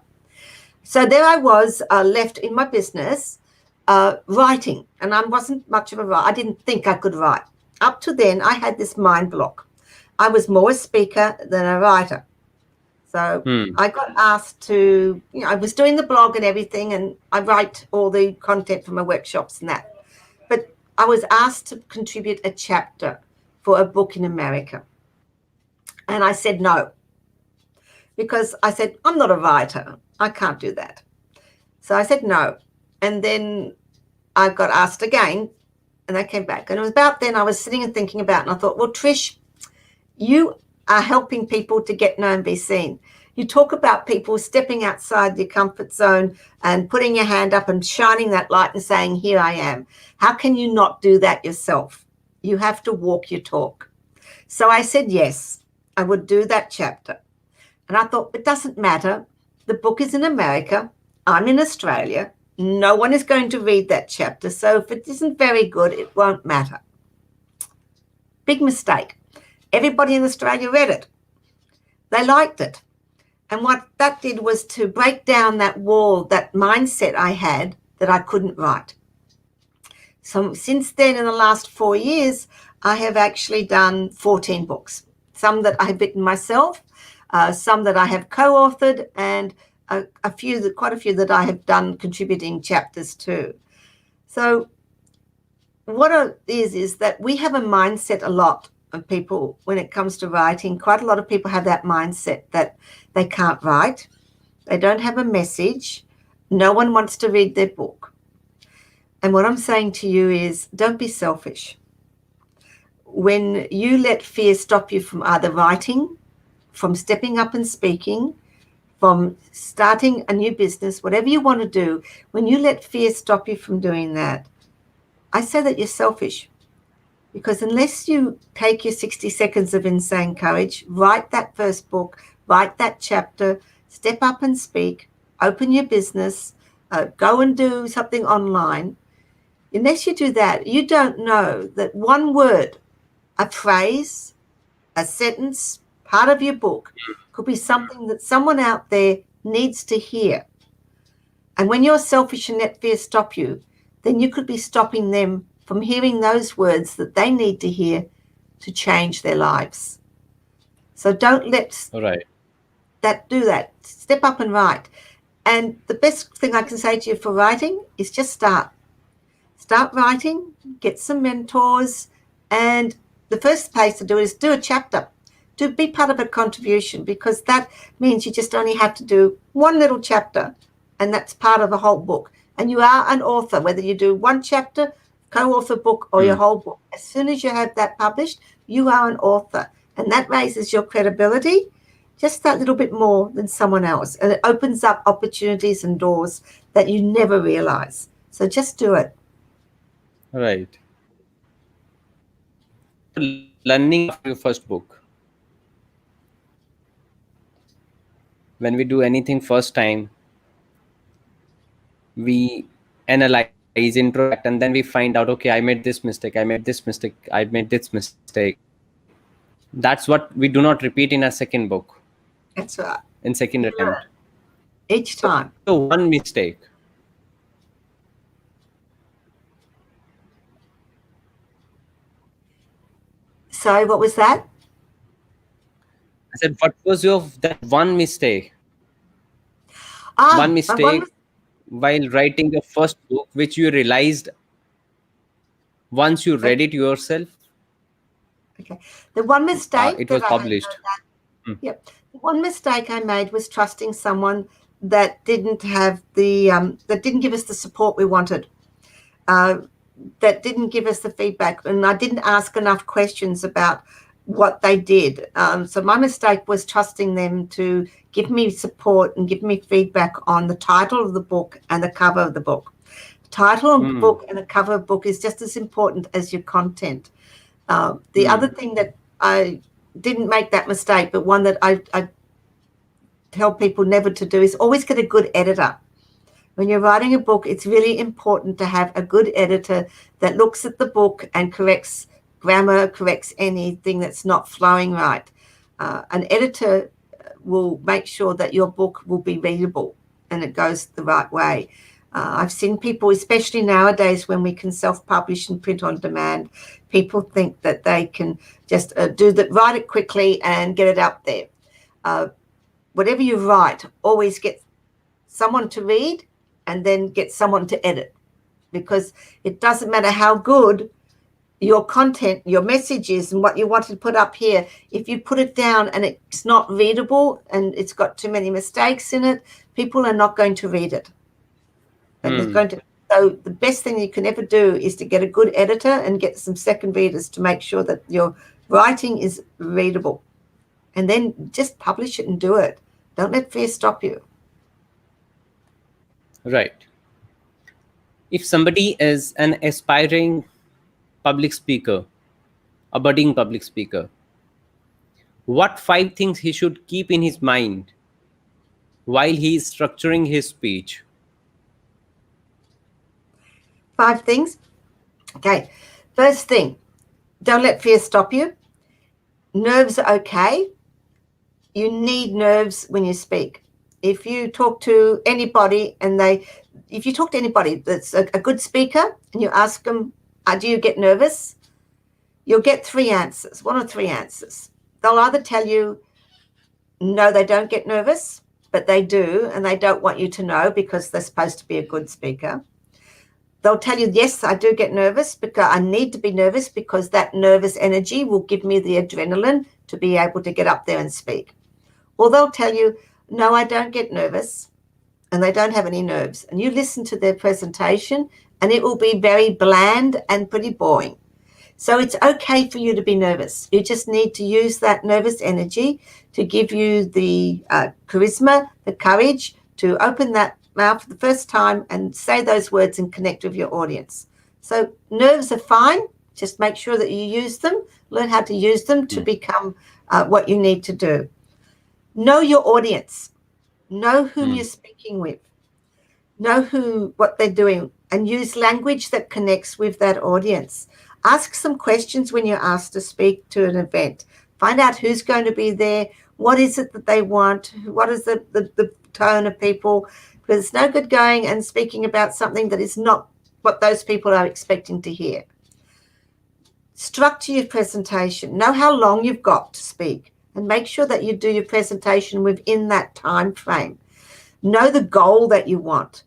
So there I was, left in my business, writing, and I wasn't much of a writer. I didn't think I could write. Up to then, I had this mind block. I was more a speaker than a writer. So I got asked to, I was doing the blog and everything, and I write all the content for my workshops and that. But I was asked to contribute a chapter for a book in America. And I said no, because I said, I'm not a writer. I can't do that. So I said no. And then I got asked again, and I came back. And it was about then I was sitting and thinking about it, and I thought, well, Trish, you are helping people to get known, be seen. You talk about people stepping outside your comfort zone and putting your hand up and shining that light and saying, here I am. How can you not do that yourself? You have to walk your talk. So I said, yes, I would do that chapter. And I thought, it doesn't matter. The book is in America. I'm in Australia. No one is going to read that chapter. So if it isn't very good, it won't matter. Big mistake. Everybody in Australia read it. They liked it. And what that did was to break down that wall, that mindset I had that I couldn't write. So since then, in the last 4 years, I have actually done 14 books. Some that I have written myself, some that I have co-authored, and quite a few that I have done contributing chapters to. So what it is that we have a mindset a lot of people when it comes to writing. Quite a lot of people have that mindset that they can't write. They don't have a message. No one wants to read their book. And what I'm saying to you is, don't be selfish. When you let fear stop you from either writing, from stepping up and speaking, from starting a new business, whatever you want to do, when you let fear stop you from doing that, I say that you're selfish. Because unless you take your 60 seconds of insane courage, write that first book, write that chapter, step up and speak, open your business, go and do something online, unless you do that, you don't know that one word, a phrase, a sentence, part of your book could be something that someone out there needs to hear. And when you're selfish and let fear stop you, then you could be stopping them from hearing those words that they need to hear to change their lives. So don't let that do that. Step up and write. And the best thing I can say to you for writing is just start. Start writing, get some mentors, and the first place to do it is do a chapter. Be part of a contribution, because that means you just only have to do one little chapter, and that's part of the whole book. And you are an author, whether you do one chapter, co-author book, or your whole book. As soon as you have that published, you are an author, and that raises your credibility just that little bit more than someone else, and it opens up opportunities and doors that you never realize. So just do it. Right. Learning after your first book. When we do anything first time, we analyze, introspect, and then we find out, okay, I made this mistake, I made this mistake, I made this mistake. That's what we do not repeat in a second book. That's right. In second attempt. Each time. So one mistake. Sorry, what was that? I said, what was that one mistake? One mistake while writing the first book, which you realized once you read it yourself. Okay. The one mistake it was published. Yep. The one mistake I made was trusting someone that didn't have that didn't give us the support we wanted. That didn't give us the feedback, and I didn't ask enough questions about what they did. So my mistake was trusting them to give me support and give me feedback on the title of the book and the cover of the book. The title of the book and the cover of the book is just as important as your content. The other thing that I didn't make that mistake, but one that I tell people never to do, is always get a good editor. When you're writing a book, it's really important to have a good editor that looks at the book and corrects grammar, corrects anything that's not flowing right. An editor will make sure that your book will be readable and it goes the right way. I've seen people, especially nowadays when we can self-publish and print on demand, people think that they can just write it quickly and get it out there. Whatever you write, always get someone to read and then get someone to edit, because it doesn't matter how good your content, your message is and what you want to put up here. If you put it down and it's not readable and it's got too many mistakes in it, people are not going to read it. And it's going to. So the best thing you can ever do is to get a good editor and get some second readers to make sure that your writing is readable. And then just publish it and do it. Don't let fear stop you. Right. If somebody is an aspiring public speaker, a budding public speaker, what 5 things he should keep in his mind while he is structuring his speech? 5 things. Okay. First thing, don't let fear stop you. Nerves are okay. You need nerves when you speak. If you talk to anybody that's a good speaker and you ask them, do you get nervous? You'll get 3 answers, 1 or 3 answers. They'll either tell you, no, they don't get nervous, but they do, and they don't want you to know because they're supposed to be a good speaker. They'll tell you, yes, I do get nervous because I need to be nervous because that nervous energy will give me the adrenaline to be able to get up there and speak. Or they'll tell you, no, I don't get nervous, and they don't have any nerves. And you listen to their presentation and it will be very bland and pretty boring. So it's okay for you to be nervous. You just need to use that nervous energy to give you the charisma, the courage to open that mouth for the first time and say those words and connect with your audience. So nerves are fine. Just make sure that you use them, learn how to use them to become what you need to do. Know your audience. Know whom you're speaking with. Know what they're doing, and use language that connects with that audience. Ask some questions when you're asked to speak to an event. Find out who's going to be there. What is it that they want? What is the tone of people? Because it's no good going and speaking about something that is not what those people are expecting to hear. Structure your presentation. Know how long you've got to speak and make sure that you do your presentation within that time frame. Know the goal that you want.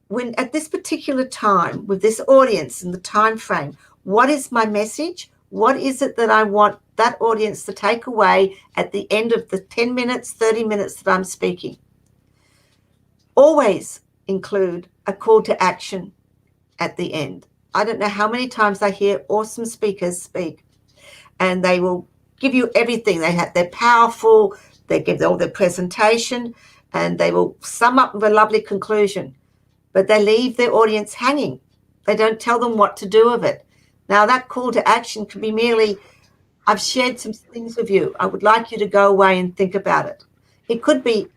When at this particular time with this audience and the time frame, what is my message? What is it that I want that audience to take away at the end of the 10 minutes, 30 minutes that I'm speaking? Always include a call to action at the end. I don't know how many times I hear awesome speakers speak and they will give you everything. They're powerful, they give all their presentation and they will sum up with a lovely conclusion, but they leave their audience hanging. They don't tell them what to do with it. Now that call to action can be merely, I've shared some things with you. I would like you to go away and think about it. It could be,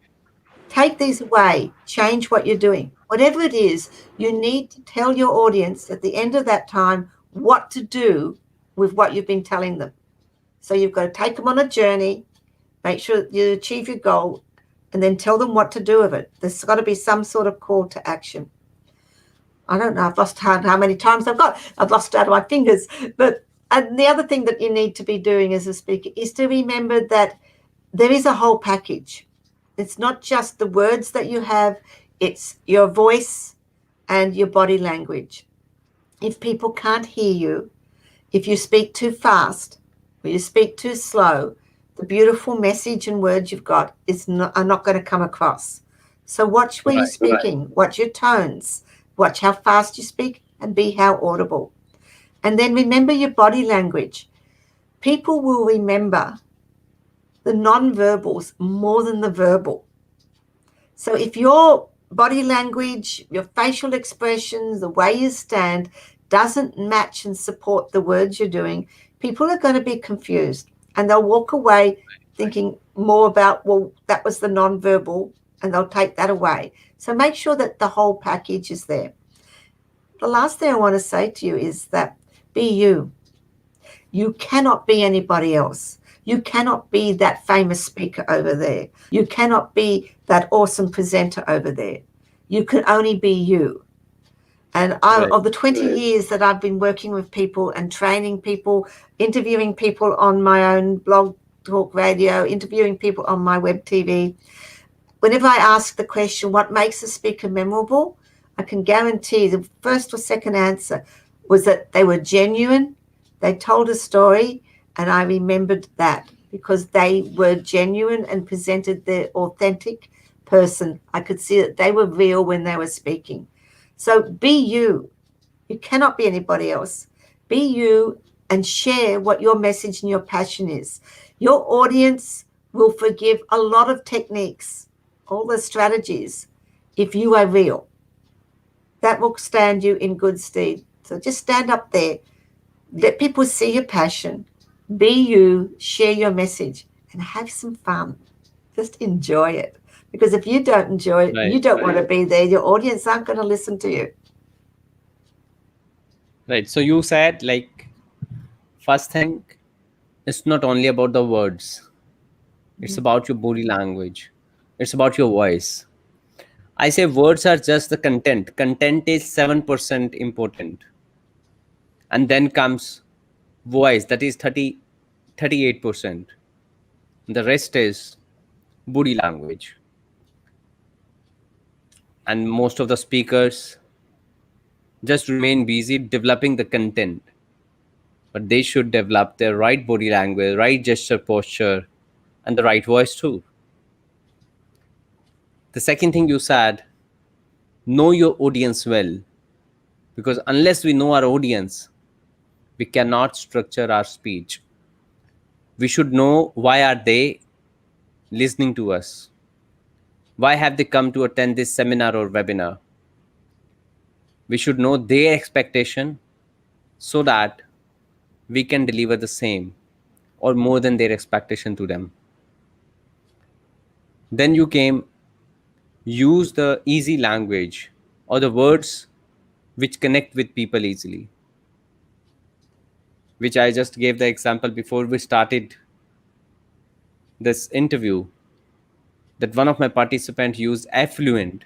take these away, change what you're doing. Whatever it is, you need to tell your audience at the end of that time what to do with what you've been telling them. So you've got to take them on a journey, make sure that you achieve your goal, and then tell them what to do with it. There's got to be some sort of call to action. I don't know, I've lost how many times I've lost out of my fingers. But the other thing that you need to be doing as a speaker is to remember that there is a whole package. It's not just the words that you have, it's your voice and your body language. If people can't hear you, if you speak too fast or you speak too slow, the beautiful message and words you've got are not going to come across. So watch where you're speaking, watch your tones, watch how fast you speak and be how audible. And then remember your body language. People will remember the non-verbals more than the verbal. So if your body language, your facial expressions, the way you stand doesn't match and support the words you're doing, people are going to be confused and they'll walk away thinking more about, well, that was the non-verbal, and they'll take that away. So make sure that the whole package is there. The last thing I want to say to you is that be you. You cannot be anybody else. You cannot be that famous speaker over there. You cannot be that awesome presenter over there. You can only be you. And Right. of the 20 years that I've been working with people and training people, interviewing people on my own blog talk radio, interviewing people on my web TV, whenever I ask the question, what makes a speaker memorable, I can guarantee the first or second answer was that they were genuine, they told a story, and I remembered that because they were genuine and presented their authentic person. I could see that they were real when they were speaking. So be you. You cannot be anybody else. Be you and share what your message and your passion is. Your audience will forgive a lot of techniques, all the strategies, if you are real. That will stand you in good stead. So just stand up there. Let people see your passion. Be you, share your message, and have some fun. Just enjoy it. Because if you don't enjoy it, you Right. don't want to be there. Your audience aren't going to listen to you. Right. So you said, like, first thing, it's not only about the words, it's about your body language, it's about your voice. I say words are just the content. Content is 7% important. And then comes voice, that is 38%. The rest is body language. And most of the speakers just remain busy developing the content. But they should develop their right body language, right gesture posture, and the right voice too. The second thing you said, know your audience well. Because unless we know our audience, we cannot structure our speech. We should know why are they listening to us? Why have they come to attend this seminar or webinar? We should know their expectation so that we can deliver the same or more than their expectation to them. Then you came, use the easy language or the words which connect with people easily, which I just gave the example before we started this interview, that one of my participants used affluent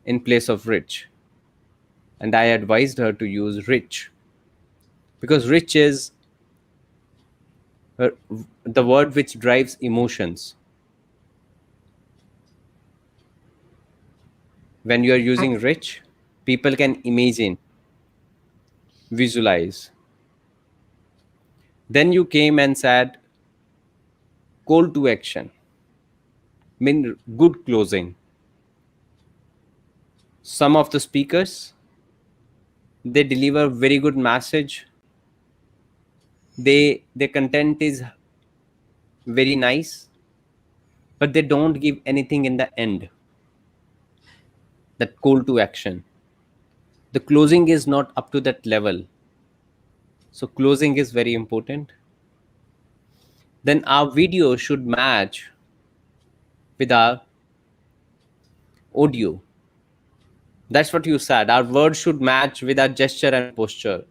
in place of rich, and I advised her to use rich, because rich is uh, the word which drives emotions. When you are using rich, people can imagine, visualize. Then you came and said call to action, mean good closing. Some of the speakers, they deliver very good message, their content is very nice, but they don't give anything in the end, that call to action. The closing is not up to that level. So closing is very important. Then our video should match with our audio. That's what you said. Our words should match with our gesture and posture.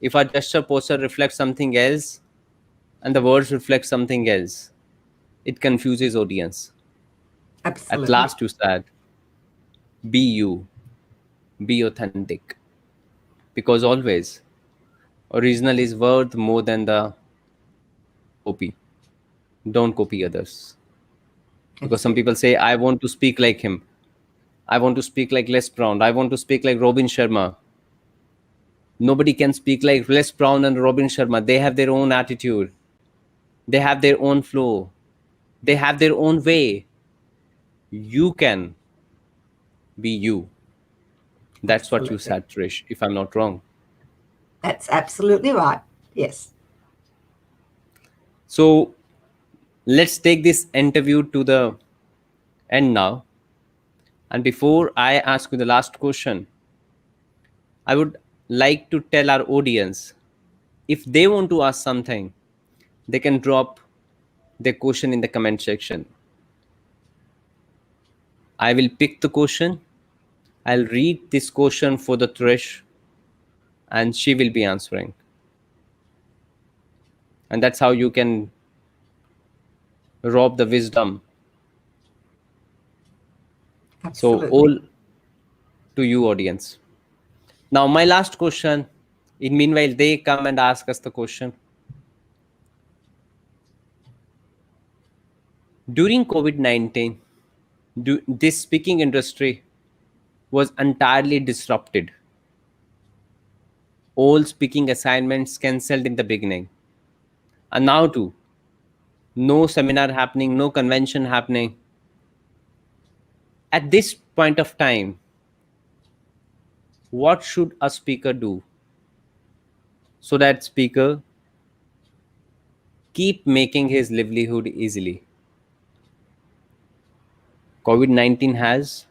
If our gesture posture reflects something else and the words reflect something else, it confuses audience. At Absolutely. last you said, be you, be authentic. Because always original is worth more than the copy. Don't copy others. Because That's some it. people say, I want to speak like him. I want to speak like Les Brown. I want to speak like Robin Sharma. Nobody can speak like Les Brown and Robin Sharma. They have their own attitude. They have their own flow. They have their own way. You can be you. That's what you Absolutely. said, Trish, if I'm not wrong. That's absolutely right. Yes. So let's take this interview to the end now. And before I ask you the last question, I would like to tell our audience, if they want to ask something, they can drop their question in the comment section. I will pick the question. I'll read this question for the Trish, and she will be answering. And that's how you can rob the wisdom. So, Absolutely. all to you, audience. Now, my last question. In meanwhile, they come and ask us the question. During COVID-19, this speaking industry was entirely disrupted. All speaking assignments cancelled in the beginning. And now too, no seminar happening, no convention happening. At this point of time, what should a speaker do so that speaker keep making his livelihood easily? COVID-19 has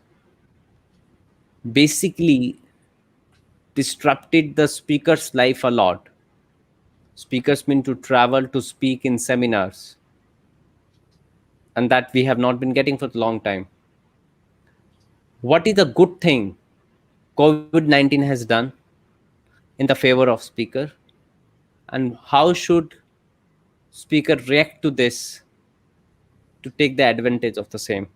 basically disrupted the speaker's life a lot. Speakers mean to travel to speak in seminars, and that we have not been getting for a long time. What is the good thing COVID-19 has done in the favor of speaker, and how should speaker react to this to take the advantage of the same?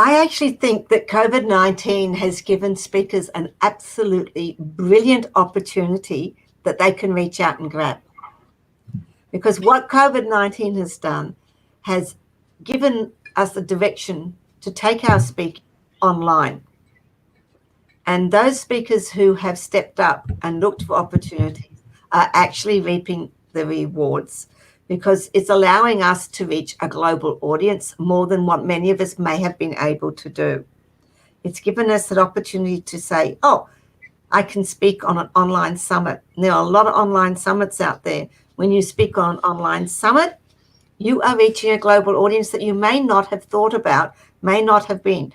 I actually think that COVID-19 has given speakers an absolutely brilliant opportunity that they can reach out and grab. Because what COVID-19 has done has given us the direction to take our speaking online. And those speakers who have stepped up and looked for opportunities are actually reaping the rewards, because it's allowing us to reach a global audience more than what many of us may have been able to do. It's given us an opportunity to say, oh, I can speak on an online summit. There are a lot of online summits out there. When you speak on an online summit, you are reaching a global audience that you may not have thought about, may not have been.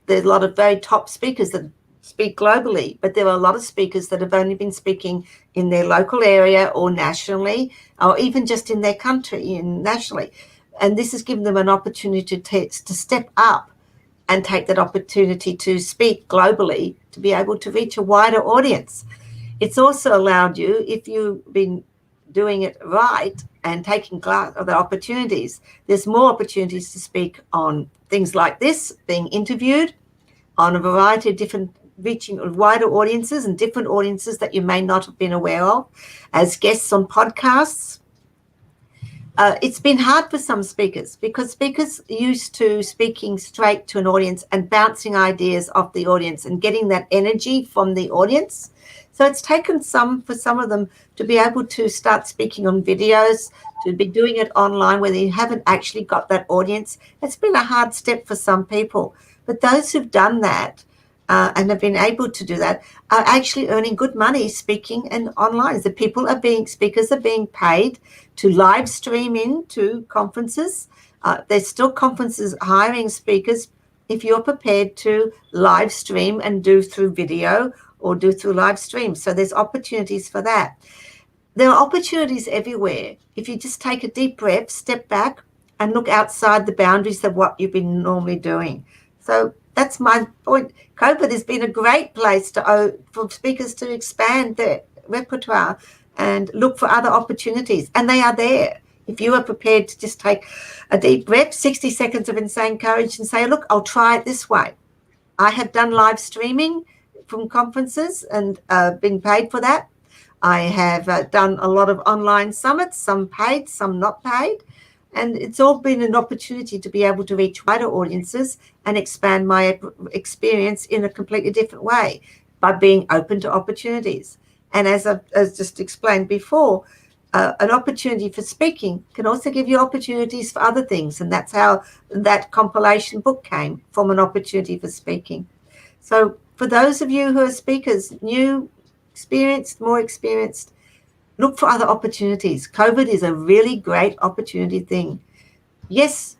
There's a lot of very top speakers that speak globally, but there are a lot of speakers that have only been speaking in their local area or nationally, or even just in their country and nationally. And this has given them an opportunity to step up and take that opportunity to speak globally, to be able to reach a wider audience. It's also allowed you, if you've been doing it right and taking other opportunities, there's more opportunities to speak on things like this, being interviewed on a variety of different, reaching wider audiences and different audiences that you may not have been aware of, as guests on podcasts. It's been hard for some speakers because speakers are used to speaking straight to an audience and bouncing ideas off the audience and getting that energy from the audience. So it's taken for some of them to be able to start speaking on videos, to be doing it online where they haven't actually got that audience. It's been a hard step for some people. But those who've done that and have been able to do that are actually earning good money speaking and online. Speakers are being paid to live stream into conferences. There's still conferences hiring speakers if you're prepared to live stream and do through video or do through live stream. So there's opportunities for that. There are opportunities everywhere. If you just take a deep breath, step back and look outside the boundaries of what you've been normally doing. So that's my point. COVID has been a great place for speakers to expand their repertoire and look for other opportunities. And they are there. If you are prepared to just take a deep breath, 60 seconds of insane courage and say, look, I'll try it this way. I have done live streaming from conferences and been paid for that. I have done a lot of online summits, some paid, some not paid. And it's all been an opportunity to be able to reach wider audiences and expand my experience in a completely different way by being open to opportunities. And as just explained before, an opportunity for speaking can also give you opportunities for other things. And that's how that compilation book came, from an opportunity for speaking. So for those of you who are speakers, new, experienced, more experienced, look for other opportunities. COVID is a really great opportunity thing. Yes,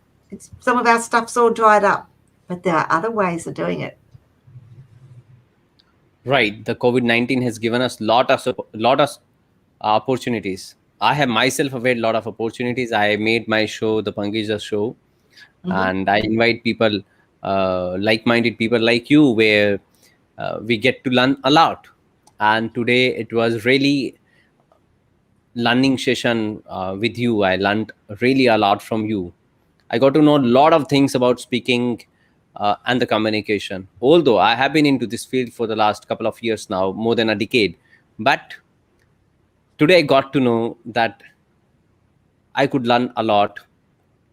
some of our stuff's all dried up, but there are other ways of doing it. Right. The COVID-19 has given us lot of opportunities. I have myself availed a lot of opportunities. I made my show, the Pangija show, Mhm. and I invite people, like-minded people like you, where we get to learn a lot. And today it was really learning session with you. I learned really a lot from you. I got to know a lot of things about speaking and the communication. Although I have been into this field for the last couple of years now, more than a decade, but today I got to know that I could learn a lot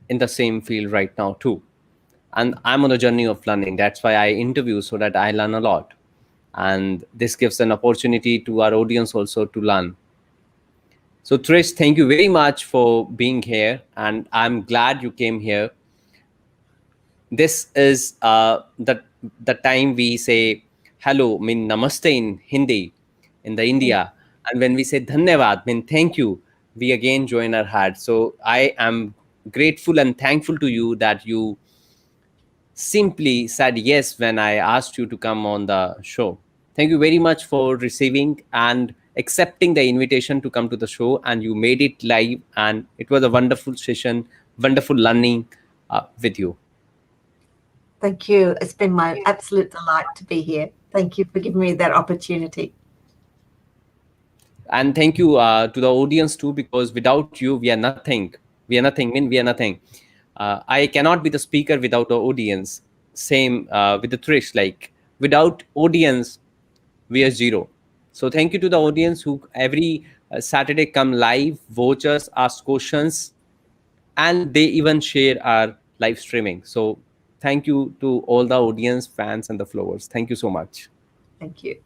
in the same field right now too. And I'm on a journey of learning. That's why I interview, so that I learn a lot. And this gives an opportunity to our audience also to learn. So, Trish, thank you very much for being here, and I'm glad you came here. This is the time we say hello, mean namaste in Hindi, in the Mm. India, and when we say dhanyavad, mean thank you, we again join our heart. So, I am grateful and thankful to you that you simply said yes when I asked you to come on the show. Thank you very much for receiving and accepting the invitation to come to the show, and you made it live, and it was a wonderful session, wonderful learning with you. Thank you. It's been my absolute delight to be here. Thank you for giving me that opportunity. And thank you to the audience too, because without you, we are nothing. We are nothing. Mean we are nothing. I cannot be the speaker without the audience. Same with the Trish. Like without audience, we are zero. So thank you to the audience who every Saturday come live, watch us, ask questions, and they even share our live streaming. So thank you to all the audience, fans, and the followers. Thank you so much. Thank you.